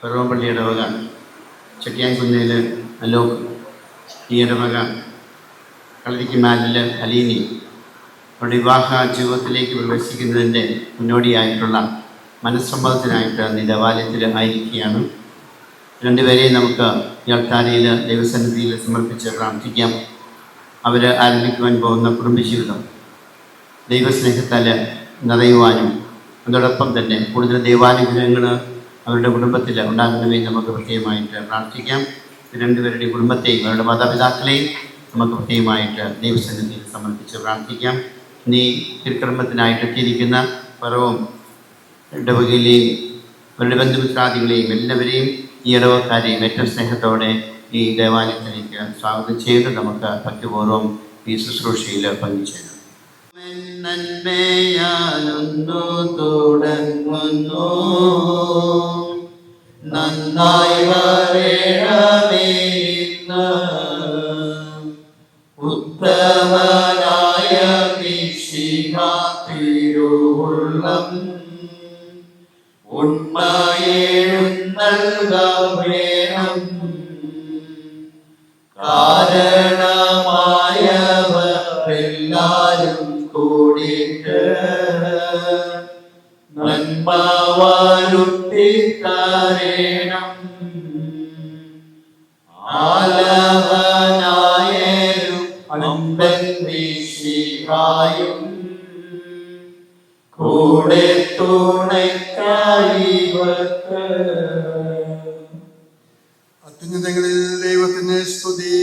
പെറവമ്പള്ളി ഇടവക, ചെട്ടിയാൻകുന്നേൽ അലോക്, ഈ ഇടവക കളരിക്കുമാലിൽ അലീനി അവരുടെ വിവാഹ ജീവിതത്തിലേക്ക് പ്രവേശിക്കുന്നതിൻ്റെ മുന്നോടിയായിട്ടുള്ള മനസ്സമ്മതത്തിനായിട്ട് ഈ ദേവാലയത്തിൽ ആയിരിക്കുകയാണ്. രണ്ടുപേരെയും നമുക്ക് ഈ അൾത്താരയിൽ ദൈവസന്നിധിയിൽ സമർപ്പിച്ച് പ്രാർത്ഥിക്കാം. അവർ ആരംഭിക്കുവാൻ പോകുന്ന കുടുംബജീവിതം ദൈവസ്നേഹത്താൽ നിറയുവാനും അതോടൊപ്പം തന്നെ കൂടുതൽ ദൈവാനുഗ്രഹങ്ങൾ അവരുടെ കുടുംബത്തിൽ ഉണ്ടാകുന്നവയും നമുക്ക് പ്രത്യേകമായിട്ട് പ്രാർത്ഥിക്കാം. രണ്ടുപേരുടെയും കുടുംബത്തെയും അവരുടെ മാതാപിതാക്കളെയും നമുക്ക് പ്രത്യേകമായിട്ട് ദൈവസന്നിധിയിൽ സമർപ്പിച്ച് പ്രാർത്ഥിക്കാം. ഇനി തിരുക്കർമ്മത്തിനായിട്ട് എത്തിയിരിക്കുന്ന പറവും ഇടവകയിലെയും അവരുടെ ബന്ധുമിത്രാദികളെയും എല്ലാവരെയും ഈ ഇടവക്കാരെയും ഏറ്റവും സ്നേഹത്തോടെ ഈ ദേവാലയത്തിലേക്ക് സ്വാഗതം ചെയ്ത് നമുക്ക് ഭക്തിപൂർവ്വം ഈ ശുശ്രൂഷയിൽ പങ്കുചേരാം. നന്മയാലൊന്നു തുടങ്ങുന്നു, നന്നായി വരേണമേ ഇന്ന് ഉത്തമനായ മിശിഹാ തിരുവുള്ളം ഉണ്മയെഴുന്നള്ളുകവേണം. കാരണമായവരെല്ലാരും കൂടിയിട്ട് നന്മ വരുത്തിത്തരേണം. ആലവനായാലും അമ്പൻ മിശിഹായും കൂടെ തുണയ്ക്കായിവർക്ക്. അത്യുന്നതങ്ങളിൽ ദൈവത്തിന് സ്തുതി.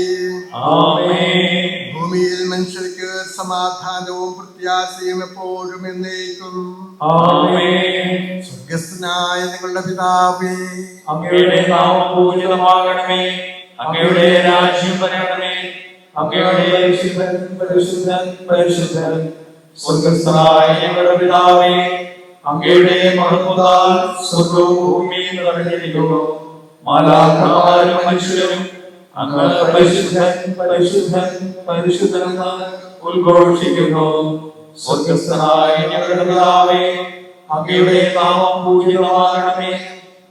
ഭൂമിയിൽ മനുഷ്യർക്ക് സമാധാനവും പ്രത്യാശയും എപ്പോഴും എന്നേക്കും. സ്വർഗസ്ഥനായ നിങ്ങളുടെ പിതാവേ, അങ്ങയുടെ നാമം പൂജിതമാകണമേ, അങ്ങയുടെ രാജ്യം വരണമേ, അങ്ങയുടെ പരിശുദ്ധൻ പരിശുദ്ധൻ. സ്വർഗസ്ഥനായ ഞങ്ങളുടെ പിതാവേ, അങ്ങയുടെ മഹത്വത്താൽ സ്വർഗവും ഭൂമിയും നിറഞ്ഞിരിക്കുന്നു. മാലാഖമാരും മനുഷ്യരും അങ്ങ് പരിശുദ്ധൻ പരിശുദ്ധൻ പരിശുദ്ധനെന്ന് ഉദ്ഘോഷിക്കുന്നു. സ്വർഗസ്ഥനായ ഞങ്ങളുടെ പിതാവേ, അങ്ങയുടെ നാമം പൂജിതമാകണമേ,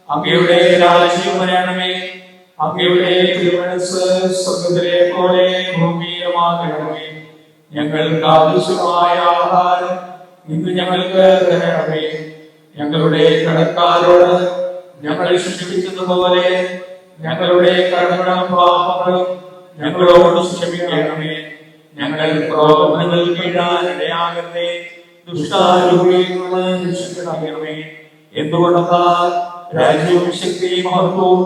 അങ്ങയുടെ രാജ്യം വരണമേ, അങ്ങയുടെ തിരുമനസ്സ് സ്വർഗത്തിലെ പോലെ ഭൂമിയിലുമാകണമേ. ഞങ്ങൾക്ക് ആവശ്യമായ ആഹാരം ഇന്ന് ഞങ്ങൾക്ക് തരണമേ. ഞങ്ങളുടെ കടക്കാരോട് ഞങ്ങൾ ക്ഷമിക്കുന്നതുപോലെ ഞങ്ങളുടെ കടങ്ങളും പാപങ്ങളും ഞങ്ങളോട് ക്ഷമിക്കണമേ. ഞങ്ങൾ പ്രലോഭനങ്ങളിൽ വീഴാൻ ഇടയാകരുതേ, ദുഷ്ടാരൂപിയിൽ നിന്ന് രക്ഷിക്കണമേ. എന്തുകൊണ്ടെന്നാൽ രാജ്യവും ശക്തിയും മഹത്വവും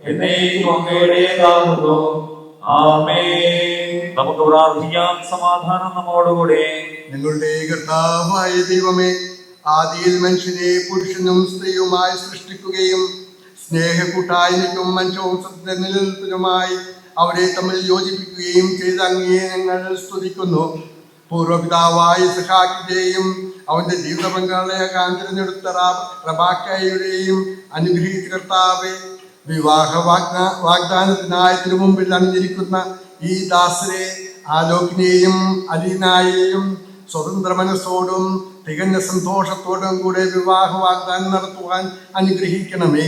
എന്നേക്കും അങ്ങയുടേതാകുന്നു. ആമേൻ. നമുക്ക് പ്രാർത്ഥിക്കാം. സമാധാനം നമ്മോടുകൂടെ. നിങ്ങളുടെ കർത്താവായ ദൈവമേ, ആദിയിൽ മനുഷ്യനെ പുരുഷനും സ്ത്രീയുമായി സൃഷ്ടിക്കുകയും സ്നേഹക്കൂട്ടായ്മയ്ക്കും മനുഷ്യവംശത്തിന്റെ നിലനിൽപ്പിനുമായി അവരെ തമ്മിൽ യോജിപ്പിക്കുകയും ചെയ്ത അങ്ങയെ ഞങ്ങൾ സ്തുതിക്കുന്നു. പൂർവ്വപിതാവായ ഇസ്ഹാക്കിന്റെയും അവന്റെ ജീവിത പങ്കാളിയാകാൻ തിരഞ്ഞെടുത്ത റബാക്കയുടെയും അനുഗ്രഹിച്ച കർത്താവെ, വിവാഹ വാഗ്ദാനത്തിനായി തിരുമുമ്പിൽ അണിഞ്ഞിരിക്കുന്ന ഈ ദാസരെ ആലോകിനെയും അലീനായെയും സ്വതന്ത്ര മനസ്സോടും തികഞ്ഞ സന്തോഷത്തോടും കൂടെ വിവാഹ വാഗ്ദാനം നടത്തുവാൻ അനുഗ്രഹിക്കണമേ.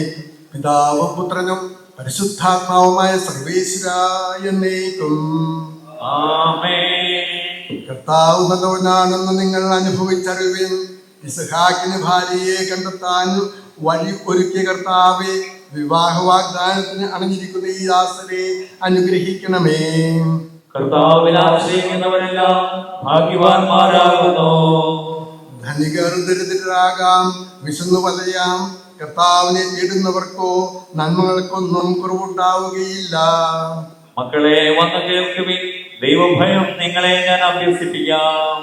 പിതാവും പുത്രനും പരിശുദ്ധാത്മാവുമായ സർവേശ്വരായ എന്നേക്കും. കർത്താവ് നല്ലവനാണെന്ന് നിങ്ങൾ അനുഭവിച്ചറിവിൻ. ഇസ്ഹാക്കിന് ഭാര്യയെ കണ്ടെത്താൻ വഴി ഒരുക്കിയ കർത്താവെ, വിവാഹ വാഗ്ദാനത്തിന് അണിഞ്ഞിരിക്കുന്ന ഈ ദാസരെ അനുഗ്രഹിക്കണമേ. കർത്താവിൽ ആശ്രയിക്കുന്നവരെല്ലാം ഭാഗ്യവാന്മാരാകുന്നു. ധനികർ ദരിദ്രരാകാം, വിശന്നു വലയാം, കർത്താവിനെ തേടുന്നവർക്കോ നന്മകൾക്കൊന്നും കുറവുണ്ടാവുകയില്ല. മക്കളെ, വന്ന് കേൾക്കുവിൻ, ദൈവഭയം നിങ്ങളെ ഞാൻ അഭ്യസിപ്പിക്കാം.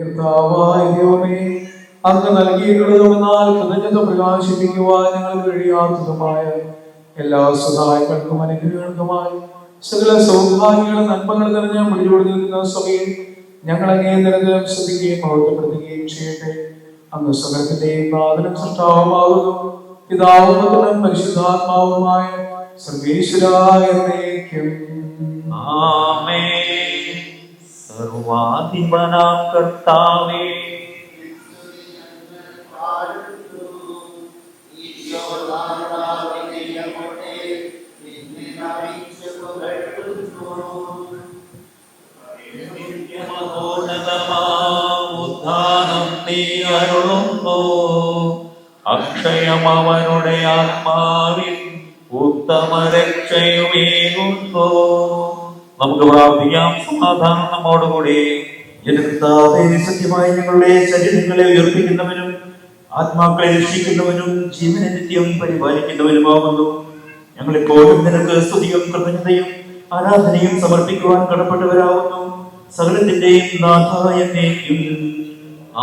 കർത്താവായ ദൈവമേ, അങ്ങ് നൽകിയിട്ടുള്ളതുമെന്നാൽ കൃതജ്ഞത പ്രകാശിപ്പിക്കുവാൻ ഞങ്ങൾക്ക് കഴിയാത്തതുമായ എല്ലാ സഹായങ്ങൾക്കും അനുഗ്രഹങ്ങൾക്കുമായി സകല സൗഭാഗ്യങ്ങളും നന്മകൾ നിറഞ്ഞ മുടിയോട് നിൽക്കുന്ന സമയം ഞങ്ങൾ അങ്ങേ നിരന്തരം ശ്രദ്ധിക്കുകയും മഹത്വപ്പെടുത്തുകയും ചെയ്യട്ടെ. അങ്ങ് സകലത്തിന്റെയും നാഥനും സൃഷ്ടാവുമാകുന്നു. പിതാവും പുത്രനും പരിശുദ്ധാത്മാവുമായ സർവേശ്വരായ എന്നേക്കും. ആമേൻ. സർവാധിപനാം കർത്താവേ, ഈശോ നീ അരുളുന്നു. അക്ഷയം അവനുടെ ആത്മാവിൽ ഉത്തമ രക്ഷയുമേകുന്നു. നമുക്ക് പ്രാർത്ഥിക്കാം. സമാധാനം നമ്മോടുകൂടി. സത്യമായി ഞങ്ങളുടെ ശരീരങ്ങളെ ഉയർപ്പിക്കുന്നവനും ആത്മാക്കളെ രക്ഷിക്കുന്നവനും ജീവനെ നിത്യം പരിപാലിക്കുന്നവനുമാകുന്നു. ഞങ്ങളെപ്പോഴും നിനക്ക് സ്തുതിയും കൃതജ്ഞതയും ആരാധനയും സമർപ്പിക്കുവാൻ കടപ്പെട്ടവരാകുന്നു. സകലത്തിന്റെയും നാഥായ എന്നേക്കും.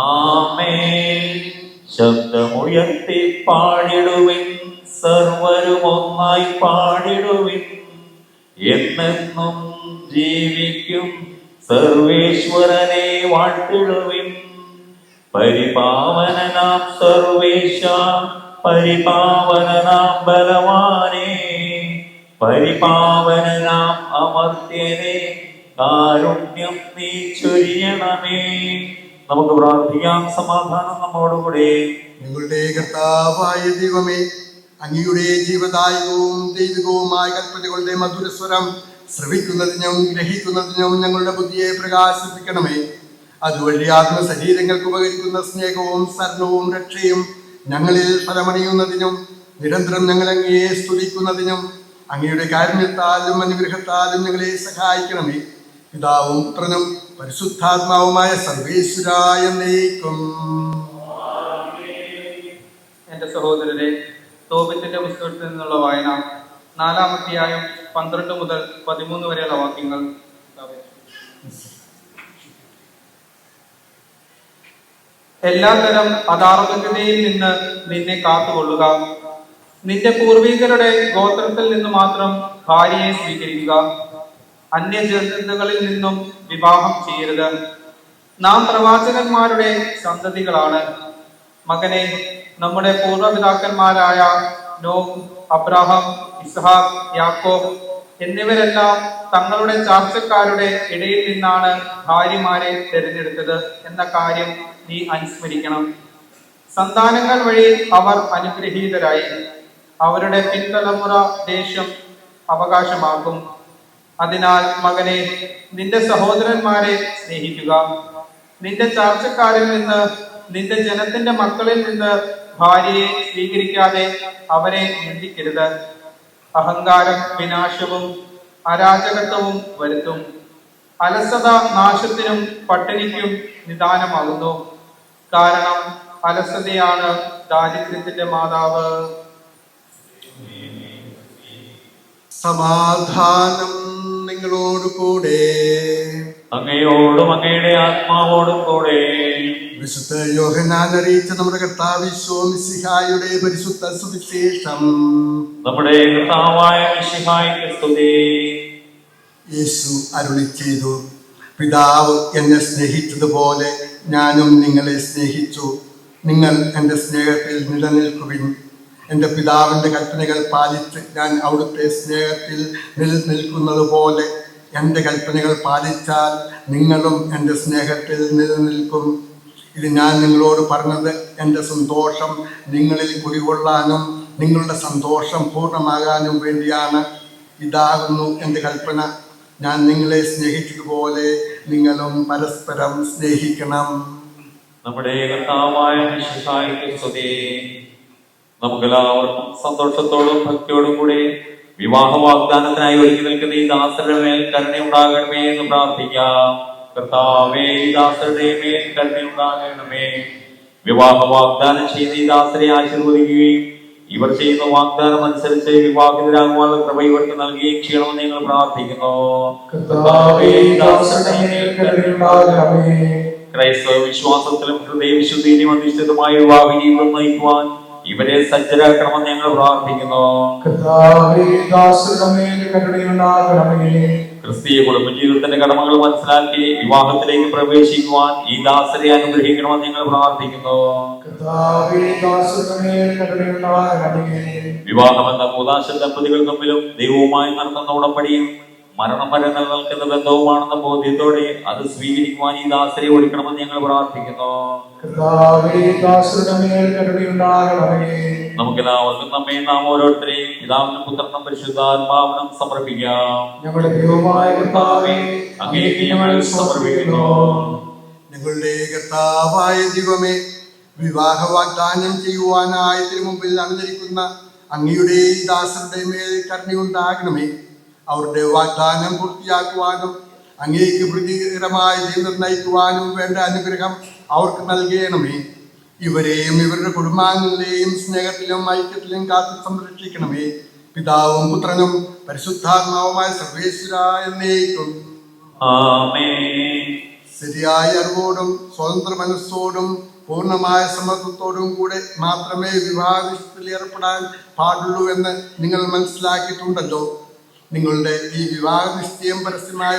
ആമേൻ. ശബ്ദമുയർത്തി പാടിടുവിൻ, സർവരും ഒന്നായി പാടിടുവിൻ. എന്നെന്നും ജീവിക്കും സർവേശ്വരനെ വാഴ്ത്തിടുവിൻ. പരിപാവനനാം സർവേശ, പരിപാവനനാം ബലവാനേ, പരിപാവനനാം അമർത്യനെ, കാരുണ്യം നീ ചൊരിയണമേ. നമുക്ക് പ്രാർത്ഥിക്കാം. സമാധാനം നമ്മോടുകൂടെ. നിങ്ങളുടെ കർത്താവായ ദൈവമേ, അങ്ങയുടെ ജീവദായകവും ദൈവികവുമായ കൽപ്പനകളുടെ മധുരസ്വരം ശ്രവിക്കുന്നതിനും ഗ്രഹിക്കുന്നതിനും ഞങ്ങളുടെ ബുദ്ധിയെ പ്രകാശിപ്പിക്കണമേ. അതുവഴി ആത്മശരീരങ്ങൾക്ക് ഉപകരിക്കുന്ന സ്നേഹവും ശരണവും രക്ഷയും ഞങ്ങളിൽ ഫലമണിയുന്നതിനും നിരന്തരം ഞങ്ങൾ അങ്ങയെ സ്തുതിക്കുന്നതിനും അങ്ങയുടെ കാരുണ്യത്താലും അനുഗ്രഹത്താലും ഞങ്ങളെ സഹായിക്കണമേ. പിതാവും പുത്രനും പരിശുദ്ധാത്മാവുമായ സർവേശ്വരായ എന്നേക്കും. എന്റെ സഹോദരരെ, തോബിത്തിന്റെ പുസ്തകത്തിൽ നിന്നുള്ള വായന 4-ാം അധ്യായം 12 മുതൽ 13 വരെയുള്ള വാക്യങ്ങൾ. എല്ലാത്തരം അധാർമികതയിൽ നിന്ന് നിന്നെ കാത്തുകൊള്ളുക. നിന്റെ പൂർവികരുടെ ഗോത്രത്തിൽ നിന്ന് മാത്രം ഭാര്യയെ സ്വീകരിക്കുക. അന്യജനതകളിൽ നിന്നും വിവാഹം ചെയ്യരുത്. നാം പ്രവാചകന്മാരുടെ സന്തതികളാണ്. മകനെ, നമ്മുടെ പൂർവ്വപിതാക്കന്മാരായ നോഹ്, അബ്രാഹാം, ഇസ്ഹാഖ്, യാക്കോബ് എന്നിവരെല്ലാം തങ്ങളുടെ ചാർച്ചക്കാരുടെ ഇടയിൽ നിന്നാണ് ഭാര്യമാരെ തിരഞ്ഞെടുത്തത് എന്ന കാര്യം നീ അനുസ്മരിക്കണം. സന്താനങ്ങൾ വഴി അവർ അനുഗ്രഹീതരായി അവരുടെ പിൻതലമുറ ദേശം അവകാശമാക്കും. അതിനാൽ മകനെ, നിന്റെ സഹോദരന്മാരെ സ്നേഹിക്കുക. നിന്റെ ചാർച്ചക്കാരിൽ നിന്ന്, നിന്റെ ജനത്തിന്റെ മക്കളിൽ നിന്ന് ഭാര്യയെ സ്വീകരിക്കാതെ അവരെ നിന്ദിക്കരുത്. അഹങ്കാരം വിനാശവും അരാജകത്വവും വരുത്തും. അലസത നാശത്തിനും പട്ടിണിക്കും നിദാനമാകുന്നു. കാരണം അലസതയാണ് ദാരിദ്ര്യത്തിന്റെ മാതാവ്. സമാധാനം നിങ്ങളോട് കൂടെ. അങ്ങയോടും അങ്ങയുടെ ആത്മാവോടും കൂടെ. വിശുദ്ധ യോഹന്നാൻ അറിയിച്ച നമ്മുടെ കർത്താവ് മിശിഹായുടെ പരിശുദ്ധ സുവിശേഷം. നമ്മുടെ കർത്താവായ മിശിഹായ്ക്ക് സ്തുതി. യേശു അരുളി ചെയ്തു, പിതാവ് എന്നെ സ്നേഹിച്ചതുപോലെ ഞാനും നിങ്ങളെ സ്നേഹിച്ചു. നിങ്ങൾ എൻ്റെ സ്നേഹത്തിൽ നിലനിൽക്കുവിൻ. എൻ്റെ പിതാവിൻ്റെ കൽപ്പനകൾ പാലിച്ച് ഞാൻ അവിടുത്തെ സ്നേഹത്തിൽ നിലനിൽക്കുന്നത് പോലെ എൻ്റെ കൽപ്പനകൾ പാലിച്ചാൽ നിങ്ങളും എൻ്റെ സ്നേഹത്തിൽ നിലനിൽക്കും. ഇത് ഞാൻ നിങ്ങളോട് പറഞ്ഞത് എൻ്റെ സന്തോഷം നിങ്ങളിൽ കുടികൊള്ളാനും നിങ്ങളുടെ സന്തോഷം പൂർണ്ണമാകാനും വേണ്ടിയാണ്. ഇതാകുന്നു എൻ്റെ കൽപ്പന, ഞാൻ നിങ്ങളെ സ്നേഹിച്ചതുപോലെ നിങ്ങളും പരസ്പരം സ്നേഹിക്കണം. നമ്മുടെ കർത്താവായ മിശിഹായ്ക്ക് സ്തുതി. നമുക്കെല്ലാവർക്കും സന്തോഷത്തോടും ഭക്തിയോടും കൂടി വിവാഹ വാഗ്ദാനത്തിനായി ഒരുക്കി നിൽക്കുന്ന ഈ ദാസരുടെ മേൽ കരുണയുണ്ടാകണമേ എന്ന് പ്രാർത്ഥിക്കാം. കർത്താവേ, ഈ ദാസരുടെ മേൽ കരുണയുണ്ടാകണമേ. വിവാഹ വാഗ്ദാനം ചെയ്യുന്ന ഈ ദാസരെ ആശീർവദിക്കുകയും ഇവർ ചെയ്യുന്ന വാഗ്ദാനം അനുസരിച്ച് വിവാഹിതരാകുവാനുള്ള കൃപ ഇവർക്ക് നൽകുകയും ചെയ്യണമെന്ന് ഞങ്ങൾ പ്രാർത്ഥിക്കുന്നു. ക്രൈസ്തവ വിശ്വാസത്തിലും ഹൃദയവിശുദ്ധിയിലും അധിഷ്ഠിതമായ വിവാഹ ജീവിതം നയിക്കുവാൻ ഇവരെ സജ്ജരാക്കണമെന്ന് ഞങ്ങൾ പ്രാർത്ഥിക്കുന്നു. ക്രിസ്തീയ കുടുംബജീവിതത്തിന്റെ കടമകൾ മനസ്സിലാക്കി വിവാഹത്തിലേക്ക് പ്രവേശിക്കുവാൻ ഈ ദാസരെ അനുഗ്രഹിക്കണമെന്ന് ഞങ്ങൾ പ്രാർത്ഥിക്കുന്നു. വിവാഹം എന്ന കൂദാശ ദമ്പതികൾ തമ്മിലും ദൈവവുമായി നടത്തുന്ന ഉടമ്പടിയും മരണം വരെ നിലനിൽക്കുന്ന ബന്ധവുമാണെന്ന ബോധ്യത്തോടെ അത് സ്വീകരിക്കുവാൻ ഈ ദാസരെ ഒരുക്കണമെന്ന് ഞങ്ങൾ പ്രാർത്ഥിക്കുന്നു. നമുക്കെല്ലാവർക്കും നമ്മെ നാം ഓരോരുത്തരെയും പിതാവിനും പുത്രനും പരിശുദ്ധാത്മാവിനും സമർപ്പിക്കാം. ഞങ്ങളുടെ ദൈവമായ കർത്താവേ, അങ്ങേക്ക് ഞങ്ങൾ സമർപ്പിക്കുന്നു. ഞങ്ങളുടെ കർത്താവായ ദൈവമേ, വിവാഹ വാഗ്ദാനം ചെയ്യുവാനായി തിരുമുമ്പിൽ അണിഞ്ഞിരിക്കുന്ന അങ്ങയുടെ ദാസരുടെ മേൽ കരുണയുണ്ടാകണമേ. അവരുടെ വാഗ്ദാനം പൂർത്തിയാക്കുവാനും അങ്ങേക്ക് പ്രീതികരമായ ജീവിതം നയിക്കുവാനും വേണ്ട അനുഗ്രഹം അവർക്ക് നൽകണമേ. ഇവരെയും ഇവരുടെ കുടുംബാംഗങ്ങളെയും സ്നേഹത്തിലും ഐക്യത്തിലും കാത്തു സംരക്ഷിക്കണമേ. പിതാവും പുത്രനും പരിശുദ്ധാത്മാവുമായ സർവേശ്വരായ എന്നേക്കും ആമേൻ. ശരിയായ അറിവോടും സ്വതന്ത്ര മനസ്സോടും പൂർണ്ണമായ സമ്മർദ്ദത്തോടും കൂടെ മാത്രമേ വിവാഹത്തിൽ ഏർപ്പെടാൻ പാടുള്ളൂ എന്ന് നിങ്ങൾ മനസ്സിലാക്കിയിട്ടുണ്ടല്ലോ. നിങ്ങളുടെ ഈ വിവാഹ നിശ്ചയം പരസ്യമായി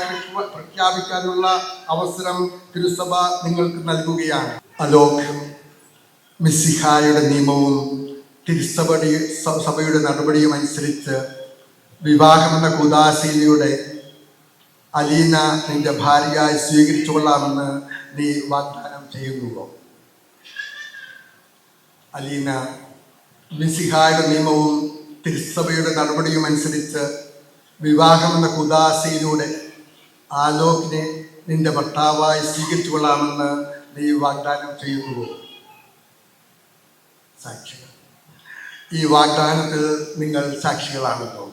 പ്രഖ്യാപിക്കാനുള്ള അവസരം തിരുസഭ നിങ്ങൾക്ക് നൽകുകയാണ്. അലോക് മിശിഹായുടെ നിയമവും സഭയുടെ നടപടിയും അനുസരിച്ച് വിവാഹമെന്ന കൂദാശയിലൂടെ അലീന നിന്റെ ഭാര്യയായി സ്വീകരിച്ചു കൊള്ളാമെന്ന് നീ വാഗ്ദാനം ചെയ്യുന്നുവോ? അലീന, മിശിഹായുടെ നിയമവും തിരുസഭയുടെ നടപടിയും അനുസരിച്ച് വിവാഹമെന്ന കൂദാശയിലൂടെ ആലോകിനെ നിന്റെ ഭർത്താവായി സ്വീകരിച്ചു കൊള്ളാമെന്ന് നീ വാഗ്ദാനം ചെയ്യുന്നുവോ? സാക്ഷികൾ, ഈ വാഗ്ദാനത്തിൽ നിങ്ങൾ സാക്ഷികളാണല്ലോ.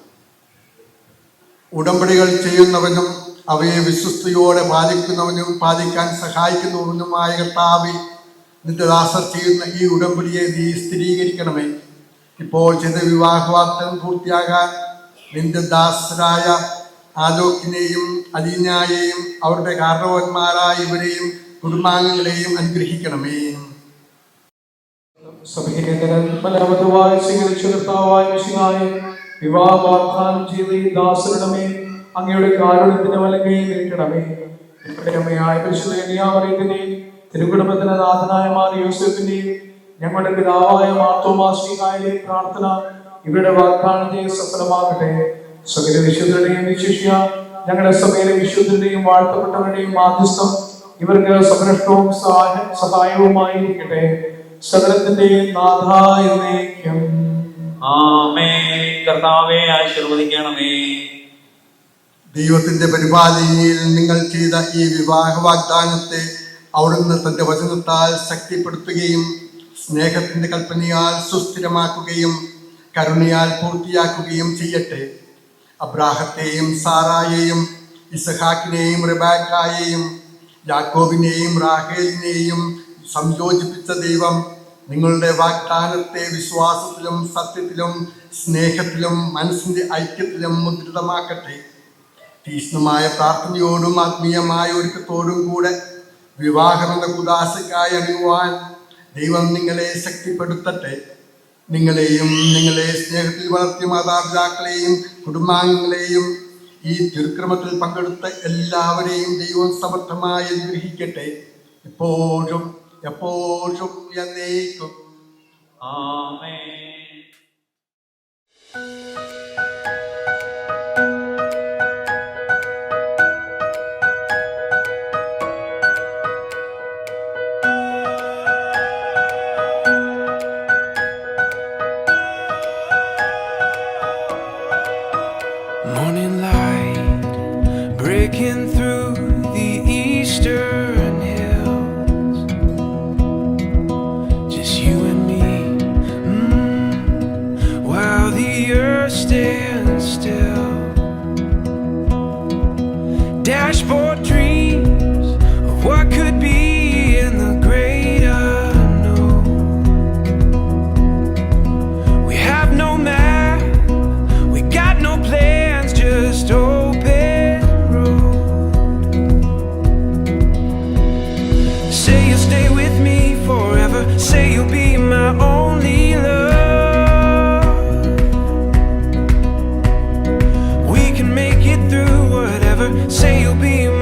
ഉടമ്പടികൾ ചെയ്യുന്നവനും അവയെ വിശ്വസ്തയോടെ പാലിക്കുന്നവനും പാലിക്കാൻ സഹായിക്കുന്നവനുമായ കർത്താവേ, നിന്റെ ദാസർ ചെയ്യുന്ന ഈ ഉടമ്പടിയെ നീ സ്ഥിരീകരിക്കണമേ. ഇപ്പോൾ ചെയ്ത വിവാഹ വാഗ്ദാനം പൂർത്തിയാകാൻ നിന്റെ ദാസരായ ആലോകിനെയും അലീനയെയും അവരുടെ കാരണവന്മാരായ ഇവരെയും കുടുംബാംഗങ്ങളെയും അനുഗ്രഹിക്കണമേ. സഭയെ ഫലവത്തായി സ്വീകരിച്ച കർത്താവായ മിശിഹായെ, വിവാഹ വാഗ്ദാനം ചെയ്ത ഈ ദാസരുടെ മേൽ അങ്ങയുടെ കാരുണ്യത്തിന്റെ വലങ്കയിൽ നീട്ടണമേ. ഇവിടെ അമ്മയായ പരിശുദ്ധ കന്യാമറിയത്തിന്റെയും തിരുക്കുടുംബത്തിന്റെ നാഥനായ മാർ യോസേഫിന്റെയും ഞങ്ങളുടെ പിതാവായ മാർത്തോമാ ശ്ലീഹായുടെ പ്രാർത്ഥന ഇവരുടെ വാഗ്ദാനത്തെ സഫലമാകട്ടെ. സകല വിശുദ്ധരുടെയും വിശിഷ്യ ഞങ്ങളുടെ സഭയിലെ വിശുദ്ധരുടെയും വാഴ്ത്തപ്പെട്ടവരുടെയും മാധ്യസ്ഥം ഇവർക്ക് സംരക്ഷണവും സഹായവുമായിരിക്കട്ടെ. സകലത്തിന്റെയും നാഥായ എന്നേക്കും ആമേൻ. കർത്താവേ ആശീർവദിക്കണമേ. ദൈവത്തിന്റെ പരിപാലനയിൽ നിങ്ങൾ ചെയ്ത ഈ വിവാഹ വാഗ്ദാനത്തെ അവിടുന്ന് തന്റെ വചനത്താൽ ശക്തിപ്പെടുത്തുകയും സ്നേഹത്തിന്റെ കൽപ്പനയാൽ സുസ്ഥിരമാക്കുകയും കരുണയാൽ പൂർത്തിയാക്കുകയും ചെയ്യട്ടെ. അബ്രാഹത്തെയും സാറായെയും ഇസഹാക്കിനെയും റിബേക്കായെയും യാക്കോബിനെയും റാഹേലിനെയും സംയോജിപ്പിച്ച ദൈവം നിങ്ങളുടെ വാഗ്ദാനത്തെ വിശ്വാസത്തിലും സത്യത്തിലും സ്നേഹത്തിലും മനസ്സിന്റെ ഐക്യത്തിലും മുദ്രിതമാക്കട്ടെ. തീക്ഷ്ണമായ പ്രാർത്ഥനയോടും ആത്മീയമായ ഒരുക്കത്തോടും കൂടെ വിവാഹമെന്ന കുദാശയ്ക്കായി അണിയുവാൻ ദൈവം നിങ്ങളെ ശക്തിപ്പെടുത്തട്ടെ. നിങ്ങളെയും നിങ്ങളെ സ്നേഹത്തിൽ വളർത്തിയ മാതാപിതാക്കളെയും കുടുംബാംഗങ്ങളെയും ഈ തിരുക്രമത്തിൽ പങ്കെടുത്ത എല്ലാവരെയും ദൈവം സമർത്ഥമായി അനുഗ്രഹിക്കട്ടെ, ഇപ്പോഴും എപ്പോഴും എന്നേക്കും. ആമേൻ. Morning light breaking through the eastern hills, just you and me, while the earth stands still. Dashboard dreams of what could be in the great unknown. We have no map, we got no plans, just open road. Say you'll stay with me forever, say you'll be my only love. We can make it through whatever, say you'll be my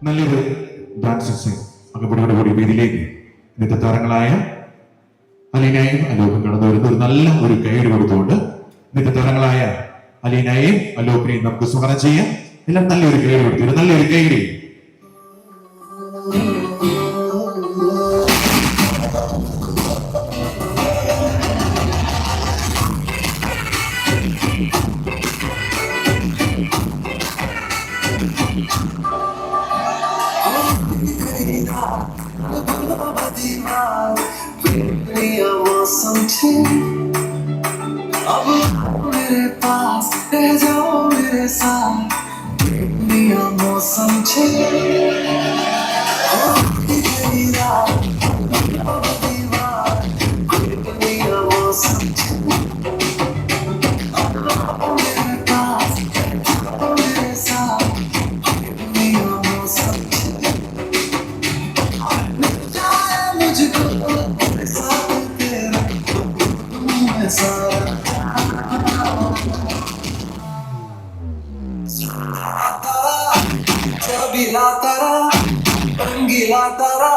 നല്ലൊരു dancers അകമ്പടിയോട് കൂടി വേദിയിലേക്ക് ഇന്നത്തെ താരങ്ങളായ അലീനയും അലോക്കും കടന്നു വരുന്ന ഒരു നല്ല ഒരു കൈയ്യടി കൊടുത്തുകൊണ്ട് ഇന്നത്തെ താരങ്ങളായ അലീനയെയും അലോക്കിനെയും നമുക്ക് സ്വാഗതം ചെയ്യാം. എല്ലാം നല്ലൊരു കൈയ്യടി കൊടുത്തു, നല്ലൊരു കൈയ്യടി. अब मेरे पास रह जाओ मेरे साथ दुनिया मौसम छे दुनिया मौसम छे मेरे पास मेरे साथ दुनिया मौसम छे मुझको साथ तेरा मैं सारा चबीला तारा रंगीला तारा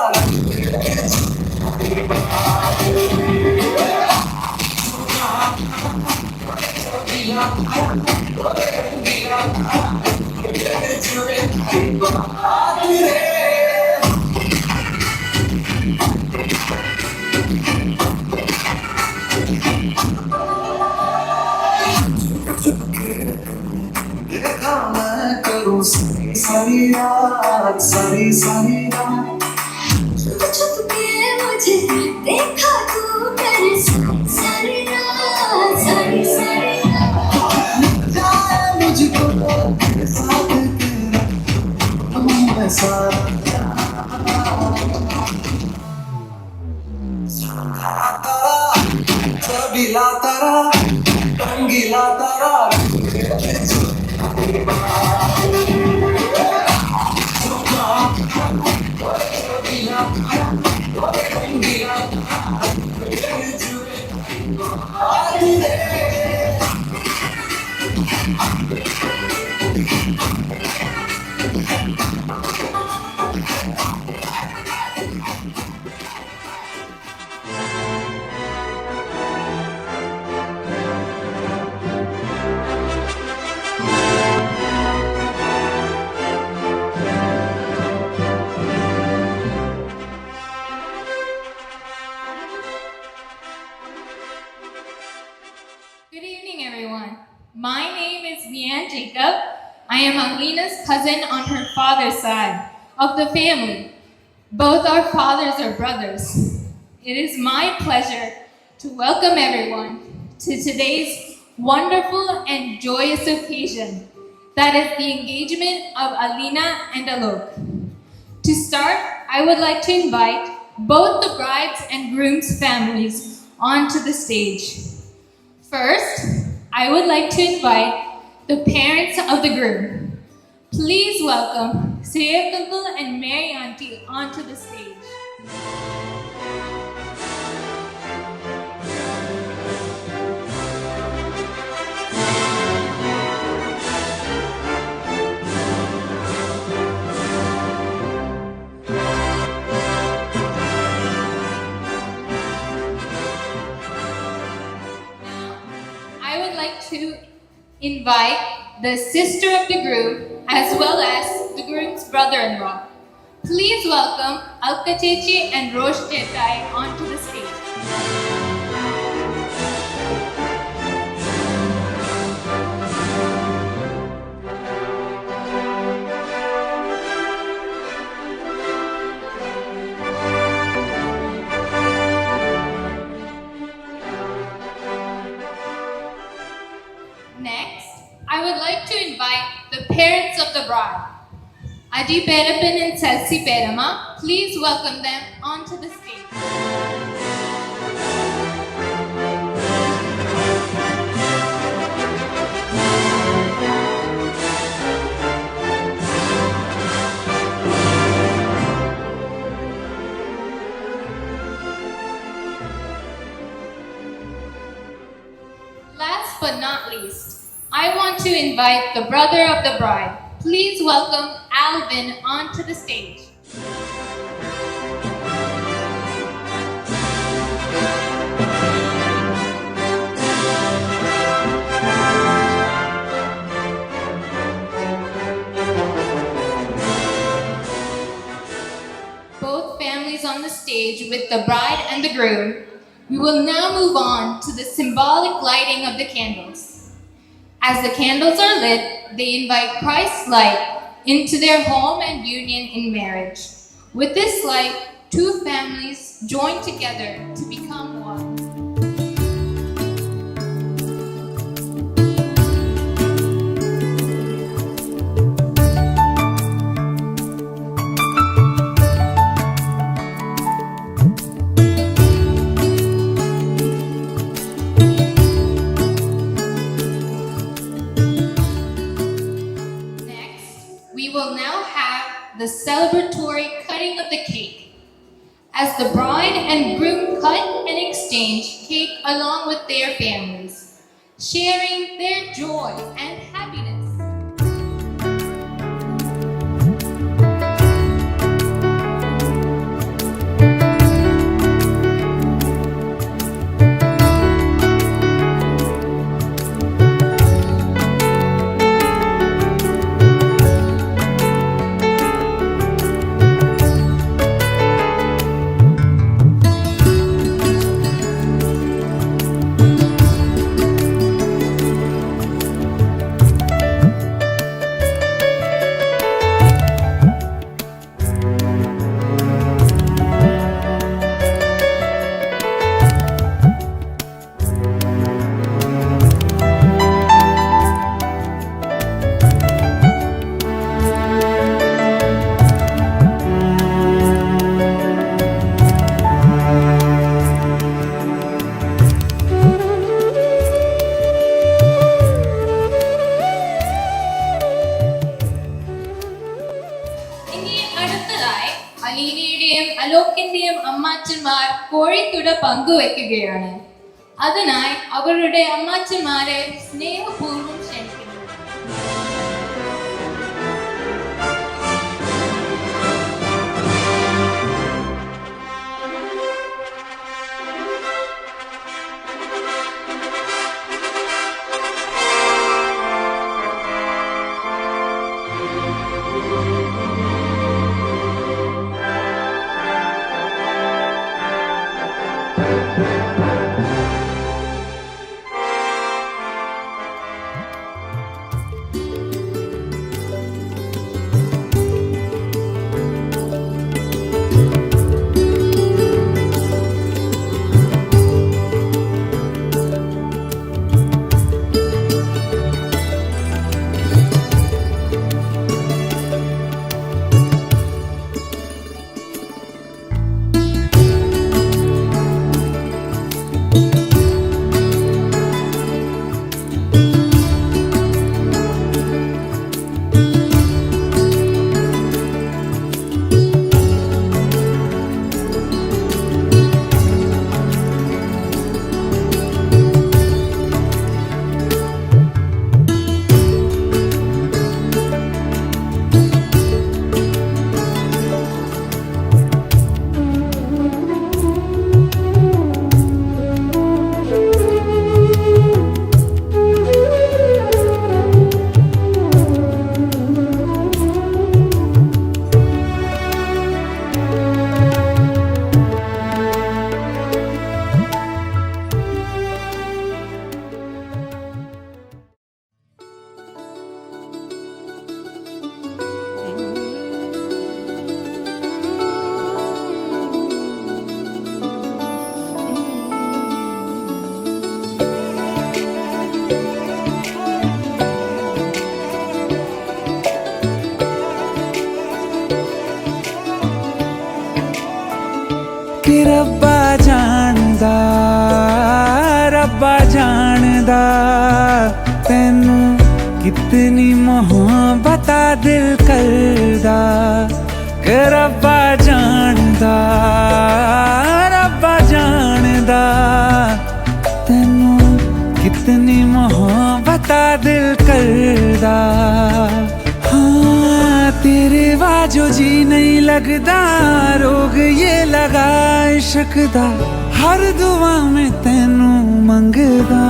देखा मैं करूँ सारी रात सारी रात छुप के मुझे देखा तू मेरे सारी रात जाए मुझको तेरे साथ तेरा मैं सारा तारा चबीला तारा रंगीला तारा Good evening, everyone. My name is Leanne Jacob. I am Alina's cousin on her father's side of the family. Both our fathers are brothers. It is my pleasure to welcome everyone to today's wonderful and joyous occasion, that is the engagement of Alina and Alok. To start, I would like to invite both the bride's and groom's families onto the stage. First, I would like to invite the parents of the groom. Please welcome Sayed Uncle and Mary Auntie onto the stage. I would like to invite the sister of the groom as well as the groom's brother-in-law. Please welcome Alka Chechi and Rosh Chetai onto the stage. Next, I would like to invite the parents of the bride. Adi Perappan and Selsi Perama, please welcome them onto the stage. Last but not least, I want to invite the brother of the bride. Please welcome Alvin onto the stage. Both families on the stage with the bride and the groom. We will now move on to the symbolic lighting of the candles. As the candles are lit, they invite Christ's light into their home and union in marriage. With this light, two families join together to become one. We will now have the celebratory cutting of the cake. As the bride and groom cut and exchange cake along with their families, sharing their joy and happiness. അലീനയുടെയും അലോക്കിന്റെയും അമ്മാച്ചന്മാർ കോഴിത്തുട പങ്കുവെക്കുകയാണ്. അതിനായി അവരുടെ അമ്മാച്ചന്മാരെ സ്നേഹപൂർവ്വം ക്ഷണിക്കുന്നു. रब्बा जानदा तैनू कितनी मोहब्बत दिल करदा कि रब्बा जानदा तैनू कितनी मोहब्बत दिल करदा। हाँ तेरे वाजो जी नहीं लगदा, रोग ये लगा इश्क दा, हर दुआ में तेनू मंगदा,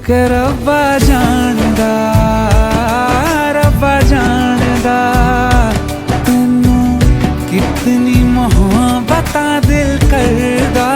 के रब्बा जानदा, रब्बा जानदा, तेनू कितनी मोहब्बतां दिल करदा।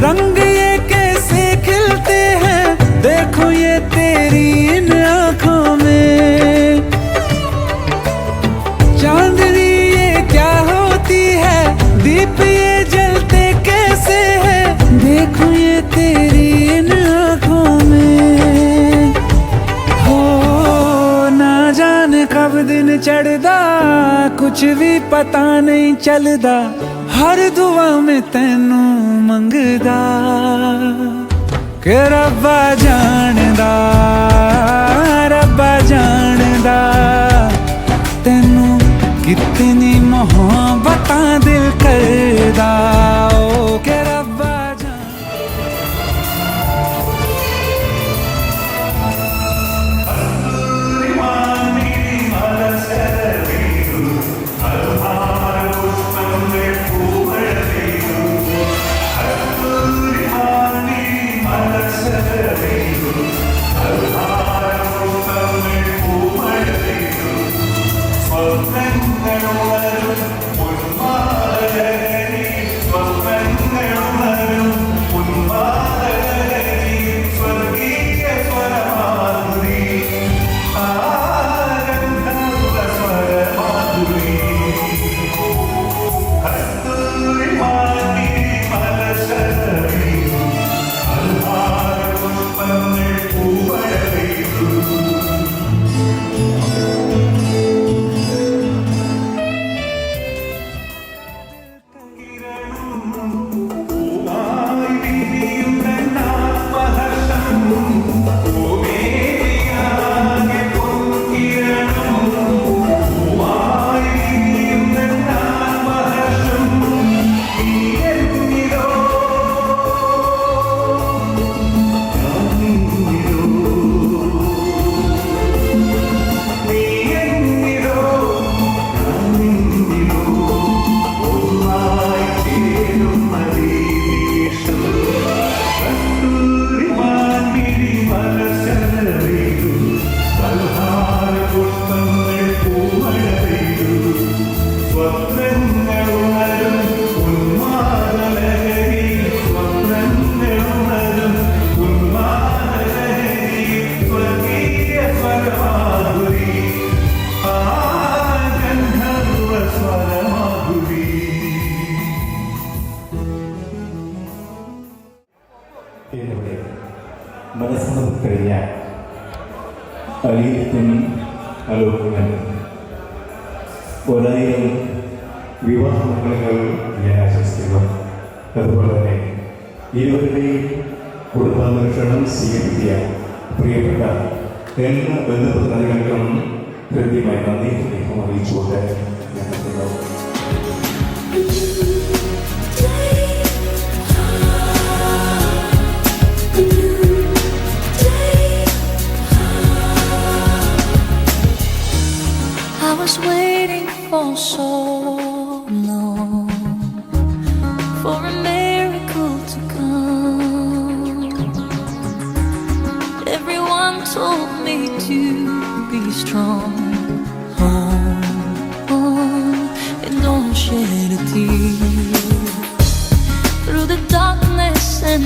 रंग ये कैसे खिलते हैं, देखो ये तेरी इन आँखों में, चांदनी ये क्या होती है, दीप ये जलते कैसे हैं, देखो ये तेरी इन आँखों में। हो ना जाने कब दिन चढ़दा, कुछ भी पता नहीं चलदा, हर दुआ में तेनू मंगदा, के रब्बा जानदा, रब्बा जानदा, तेनू कितनी मोहब्बतां दिल करदा, ओ के रब्बा മനസ്സ് കഴിഞ്ഞാൽ അലീനത്തും അലോകനും 1000 വിവാഹ മംഗളങ്ങൾ ഞാൻ ആശംസിക്കുന്നു. അതുപോലെ തന്നെ ഇരുവരുടെയും കുടുംബാന്വേഷണം സ്വീകരിക്കുക പ്രിയപ്പെട്ട എല്ലാ ബന്ധുപ്രതിനിധികൾക്കും കൃത്യമായി നന്ദി സ്നേഹം അറിയിച്ചുകൊണ്ട് ഞാൻ നിർത്തുന്നു. I was waiting for so long for a miracle to come. Everyone told me to be strong, and don't shed a tear. Through the darkness and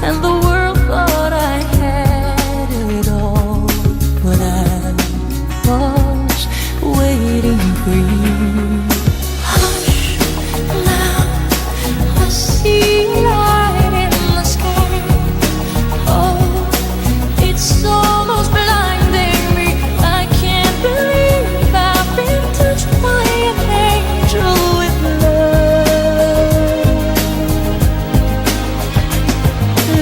and the world thought I had it all, but I was waiting for you. Hush, now I see light in the sky. Oh, it's almost blinding me. I can't believe I've been touched by an angel with love.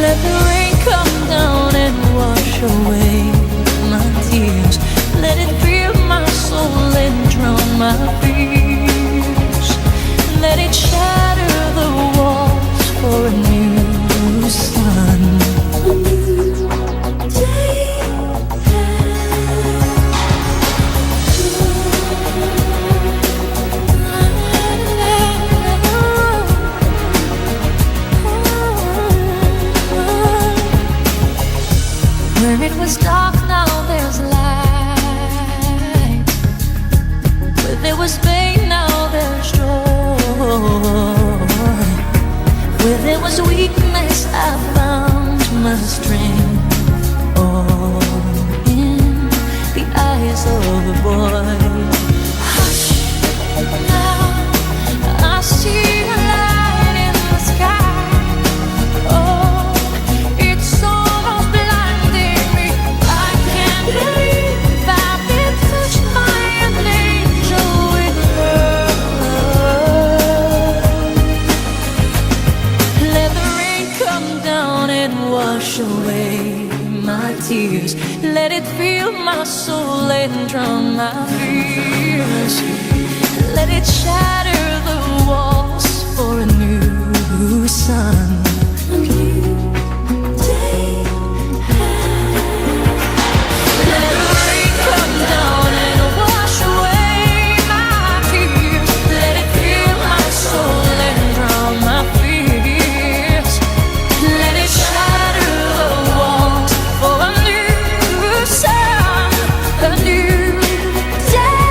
Let the rain come down and wash away my tears. Let it fill my soul and drown my fears. Let it shatter the walls for a new sun. A new day. Where it was dark, now there's light. Where there was pain, now there's joy. Where there was weakness, I found my strength. All in the eyes of a boy. Hush, now I see a light in the sky. Oh, it's almost blinding me. I can't believe I've been touched by an angel with love. Let the rain come down and wash away my tears. Let it fill my soul and drown my fears. Let it shatter the walls for a new sun. A new day. Let the rain come down and wash away my tears. Let it fill my soul and drown my fears. Let it shatter the walls for a new sun, a new day.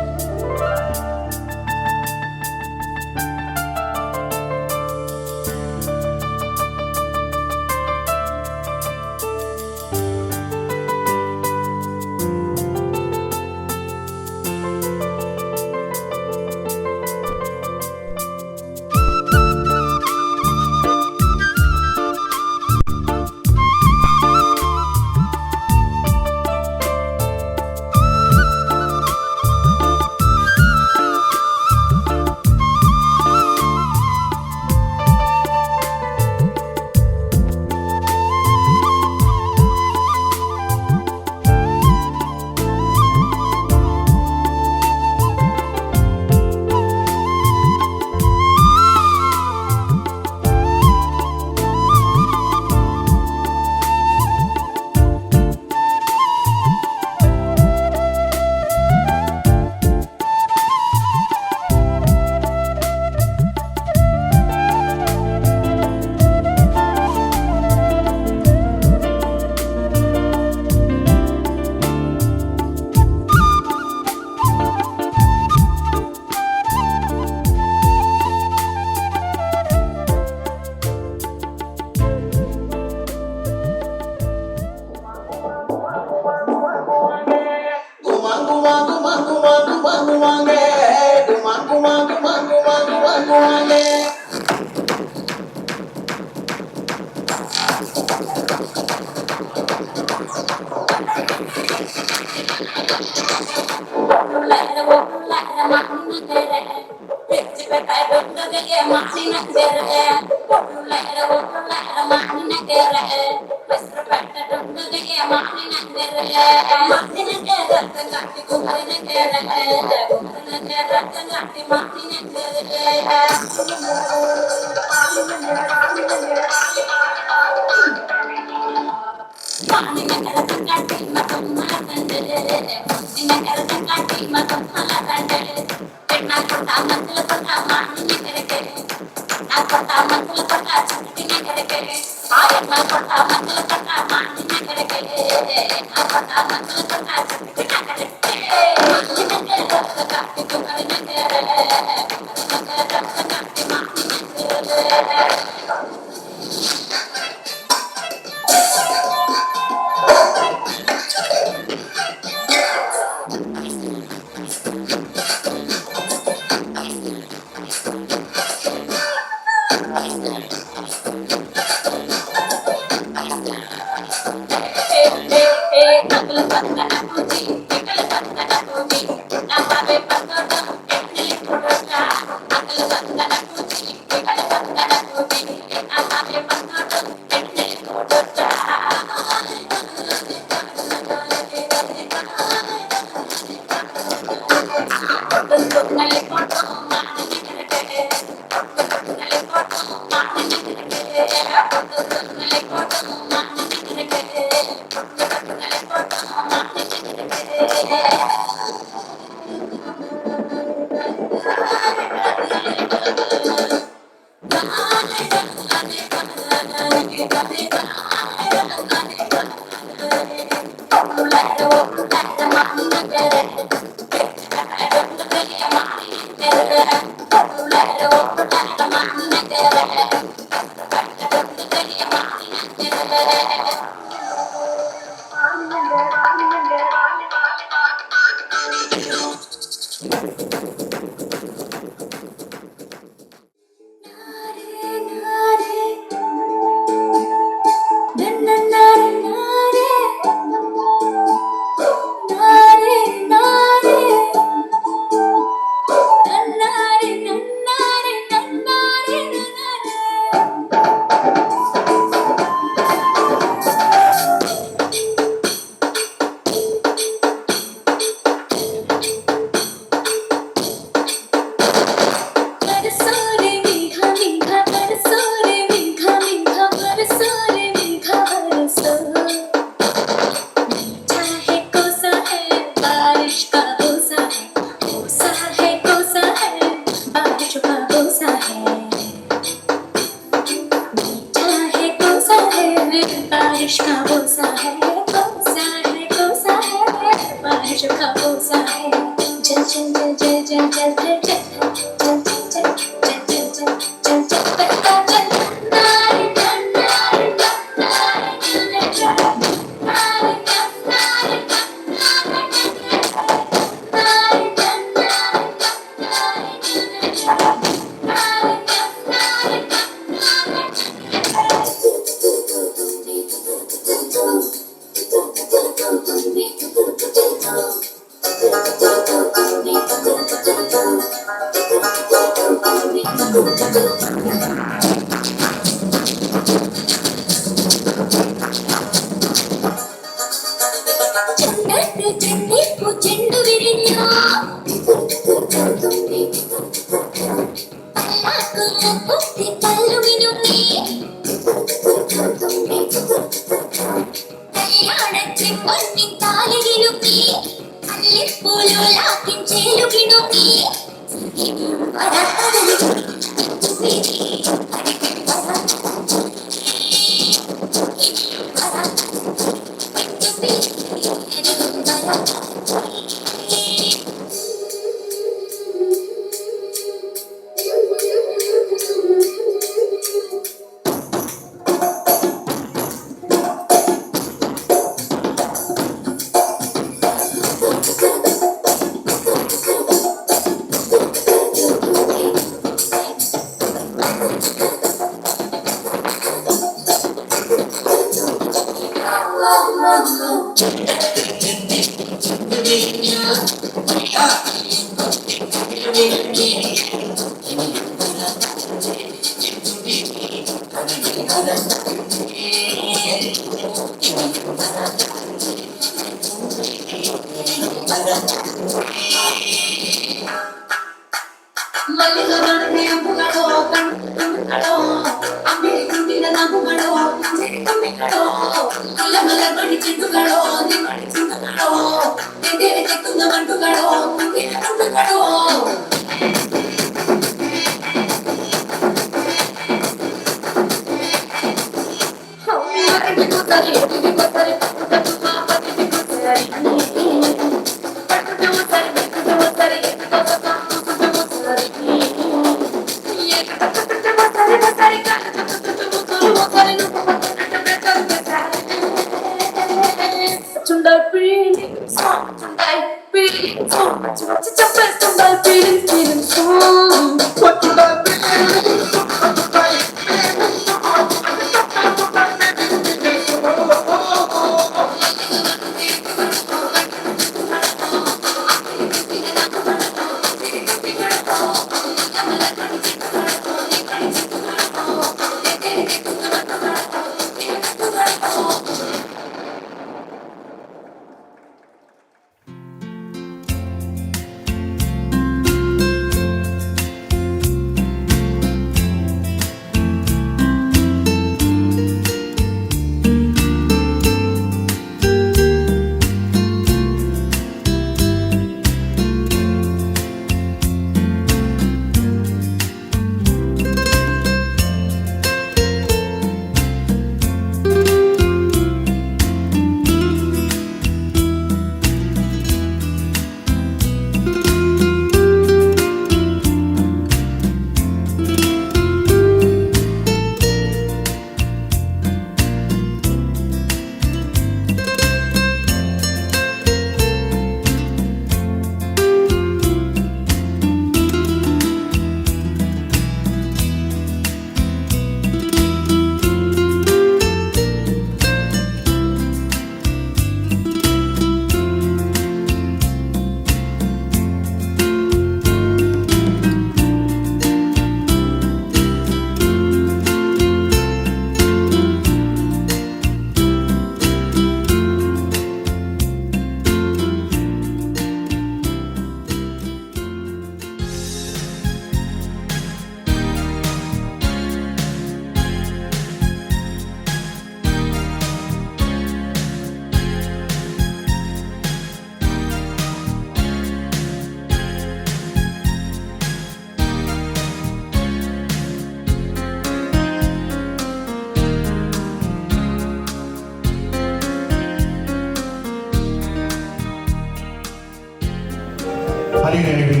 ഹരിയുടെ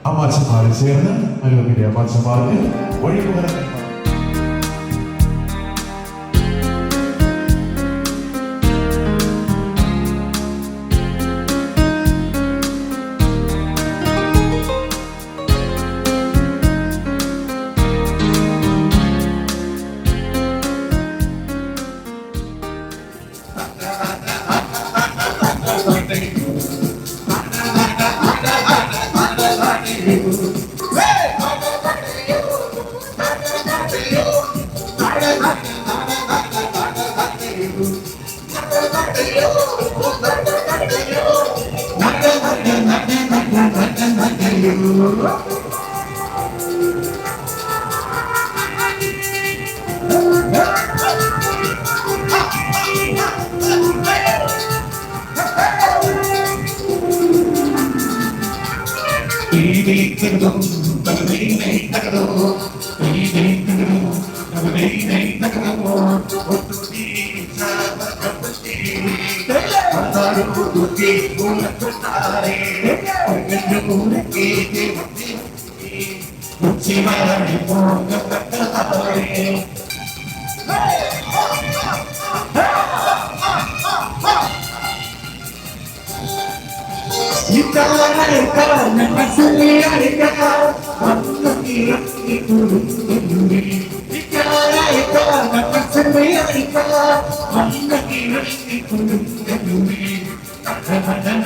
അമ്മാച്ചന്മാരെ ചേർന്ന് അനുവിന്റെ അമ്മാച്ചന്മാർക്ക് വഴിപകരം you.